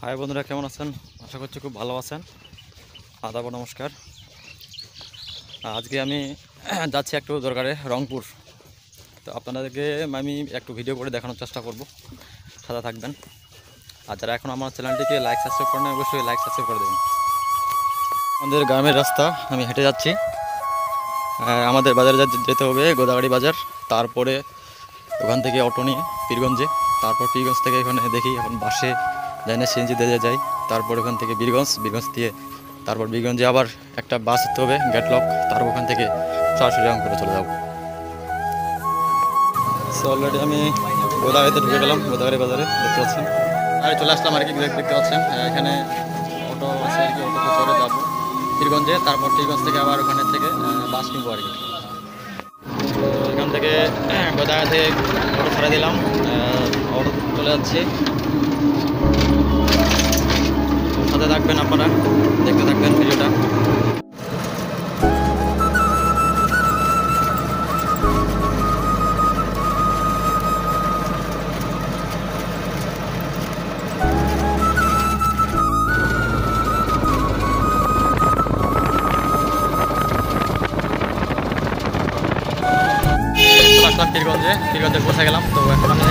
High বন্ধুরা, কেমন আছেন? আশা করছি খুব ভালো আছেন। আদাব নমস্কার। আজকে আমি যাচ্ছি একটু দরকারে রংপুর। তো আপনাদেরকে আমি একটু ভিডিও করে দেখানোর চেষ্টা করব, সাথে থাকবেন। আর যারা এখন আমার চ্যানেলটিকে লাইক সাবস্ক্রাইব করেন, অবশ্যই লাইক সাবস্ক্রাইব করে দেবেন। আমাদের গ্রামের রাস্তা, আমি হেঁটে যাচ্ছি। আমাদের বাজারে যেতে হবে গোদাগাড়ি বাজার, তারপরে ওখান থেকে অটো নিয়ে পীরগঞ্জে, তারপর পীরগঞ্জ থেকে এখানে দেখি এখন বাসে যাই না সিএনজি দিয়ে যাই, তারপর ওখান থেকে বীরগঞ্জ দিয়ে তারপর বীরগঞ্জে আবার একটা বাস হতে হবে গেটলক, তারপর ওখান থেকে সরাসরি রংপুরে চলে যাব। সো অলরেডি আমি গোদাগাড়িতে ঢুকে গেলাম, গোদাগাড়ি বাজারে দেখতে পাচ্ছেন। আর চলে আসলাম আর কি, দেখতে পাচ্ছেন এখানে অটো আছে আর কি, অটোতে চড়ে যাবো পীরগঞ্জে, তারপর পীরগঞ্জ থেকে আবার ওখানে থেকে বাস নিবো আর কি। তো এখান থেকে গোদাগাড়ি থেকে অটো ছাড়া দিলাম, অটো চলে যাচ্ছে। সাথে থাকবেন আপনারা, দেখতে থাকবেন ভিডিওটা। পীরগঞ্জে পৌঁছে গেলাম। তো এখন আমি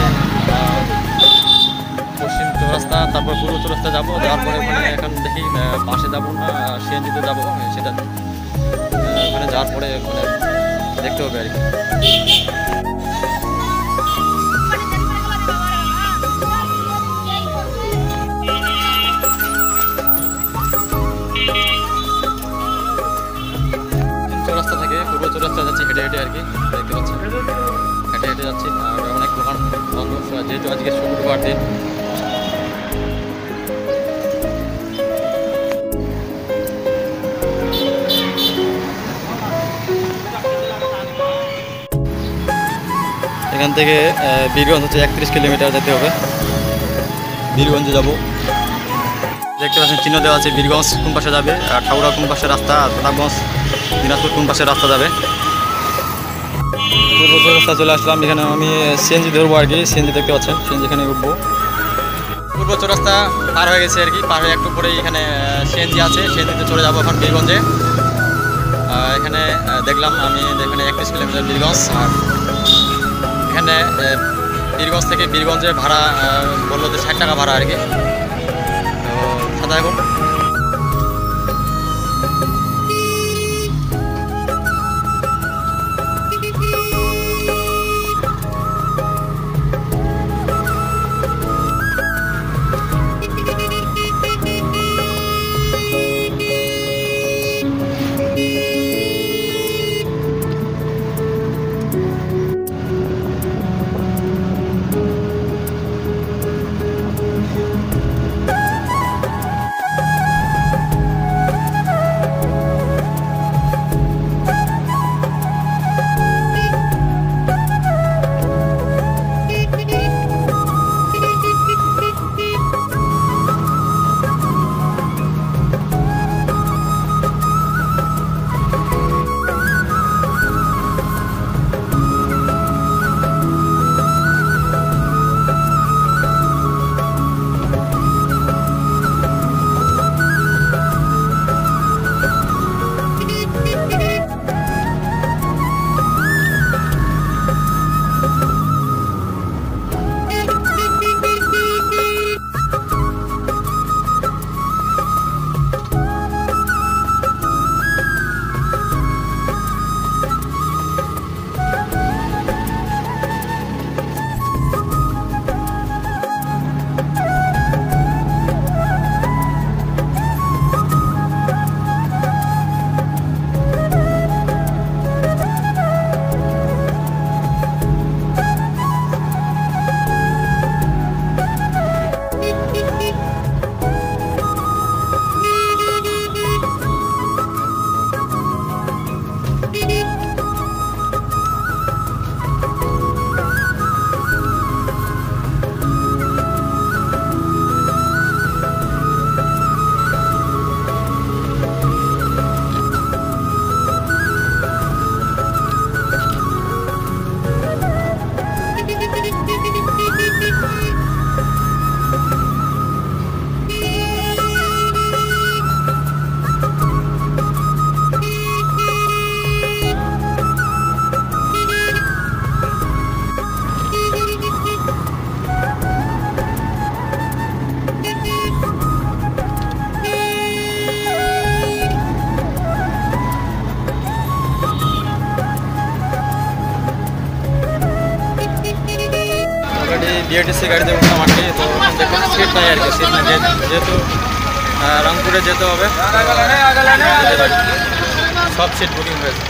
পশ্চিম চৌরাস্তা, তারপর পূর্ব চৌরাস্তা যাবো, যাওয়ার পরে ওখানে এখন দেখি বাসে যাবো না সিএনজিতে যাবো, সেটা ওখানে যাওয়ার পরে ওখানে দেখতে হবে আর কি। চৌরাস্তা থেকে পূর্ব চৌরাস্তা যাচ্ছি হেঁটে হেঁটে আর কি, দেখতে পাচ্ছেন হেঁটে হেঁটে যাচ্ছি। আর অনেক দোকান বন্ধ, যেহেতু আজকে শুক্রবার দিন। এখান থেকে বীরগঞ্জ হচ্ছে 31 কিলোমিটার যেতে হবে, বীরগঞ্জে যাব। দেখতে পাচ্ছেন চিহ্ন দেওয়া আছে, বীরগঞ্জ কোন পাশে যাবে, আর ঠাকুরা কোন পাশে রাস্তা, প্রতাপগঞ্জ দিনাজপুর কোন পাশে রাস্তা যাবে। পূর্ব চৌরাস্তা চলে আসলাম, এখানে আমি সিএনজি ধরবো আর কি। সিএনজি দেখতে পাচ্ছেন, সিএনজি এখানে উঠবো। পূর্ব চৌরাস্তা পার হয়ে গেছে আর কি, পার হয়ে একটু পরে এখানে সিএনজি আছে, সিএনজিতে চলে যাবো এখন বীরগঞ্জে। এখানে দেখলাম আমি এখানে 31 কিলোমিটার বীরগঞ্জ। আর এখানে বীরগঞ্জ থেকে বীরগঞ্জে ভাড়া বললো যে 60 টাকা ভাড়া আর কি। তো সাদা এখন বিআরটিসি গাড়িতে উঠলাম আর কি। তো দেখতে সিট নাই আর কি, সিট নাই যেহেতু রংপুরে যেতে হবে, যেতে পারি। সব সিট বুকিং হয়েছে।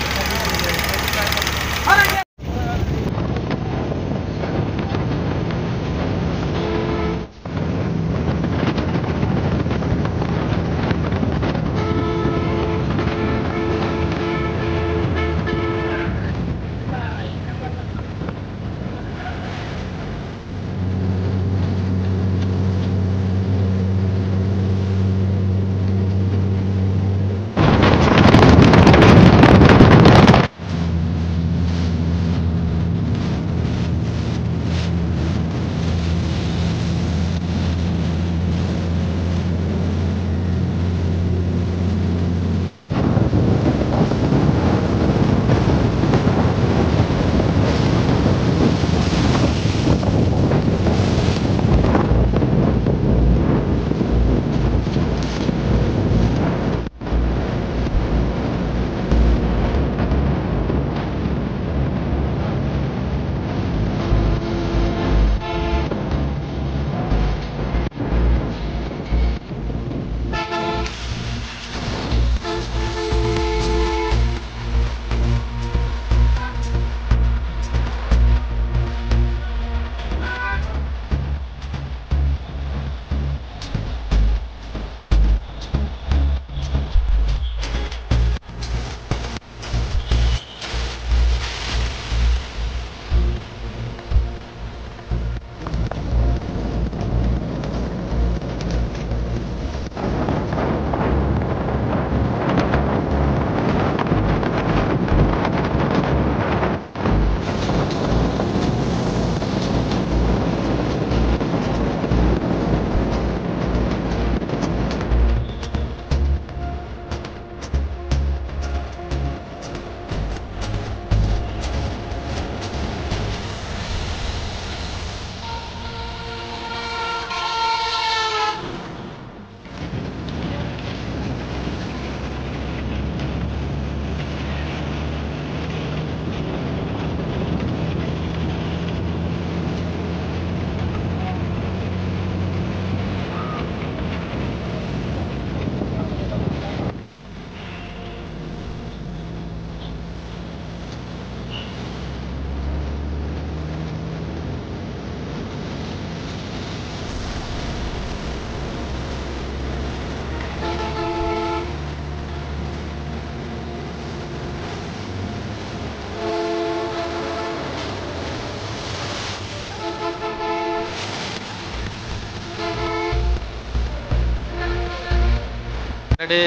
এটি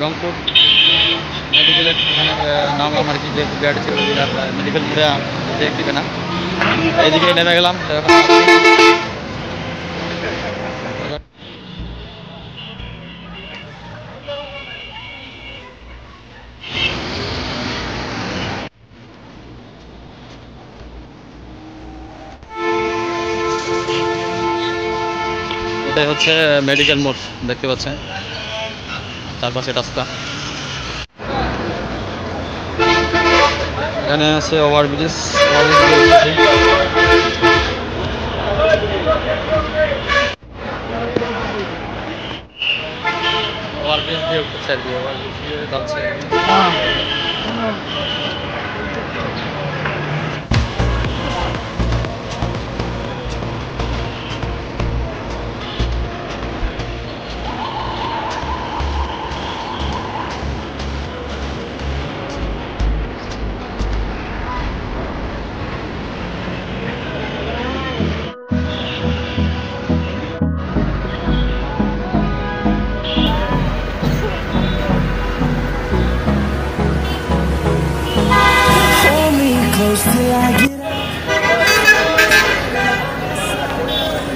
রংপুর মেডিকেলের নামলাম আর কি, যেহেতু গাড়ি ছিল মেডিকেল মোড়ে দেখতে না, এইদিকে নেমে গেলাম। তো এখন এটাই হচ্ছে মেডিকেল মোড়, দেখতে পাচ্ছেন চারপাশে রাস্তা। এখানে আছে ওভারব্রিজ, ওভারব্রিজ দিয়ে উঠছে আর কি, ওভারব্রিজ দিয়ে যাচ্ছে।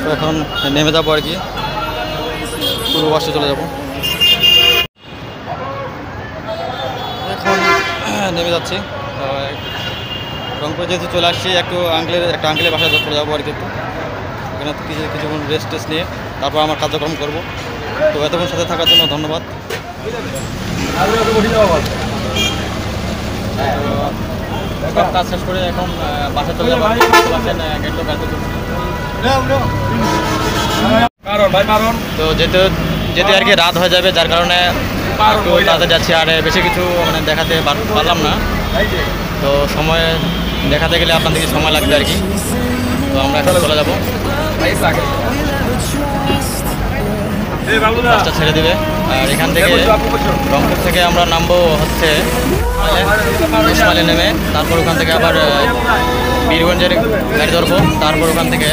তো এখন নেমে যাবো আর কি, পূর্ব পাশে চলে যাবো। এখন নেমে যাচ্ছি। রংপুরে যেহেতু চলে আসছি, একটা আঙ্কেলের বাসায় চলে যাবো আর কি। একটু এখানে কিছুক্ষণ রেস্ট টেস্ট নিয়ে তারপর আমার কার্যক্রম করবো। তো এতক্ষণ সাথে থাকার জন্য ধন্যবাদ। কাজ শেষ করে এখন বাসায় চলে যাবো। গেট তো যেতে যেতে আর কি রাত হয়ে যাবে, যার কারণে একটু তাড়াতাড়ি যাচ্ছি। আর বেশি কিছু মানে দেখাতে পারলাম না, তো সময় দেখাতে গেলে আপনাদেরকে সময় লাগবে আর কি। তো আমরা এখন চলে যাবো, বাসটা ছেড়ে দিবে। আর এখান থেকে রংপুর থেকে আমরা নামবো হচ্ছে ইসমাইলে নেমে, তারপর ওখান থেকে আবার বীরগঞ্জের গাড়ি ধরবো, তারপর ওখান থেকে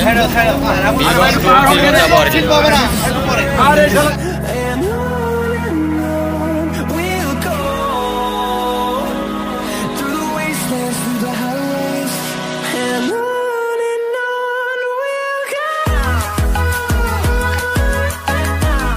বীরগঞ্জ যাবো আর কি। We'll go through the wastelands, through the highways.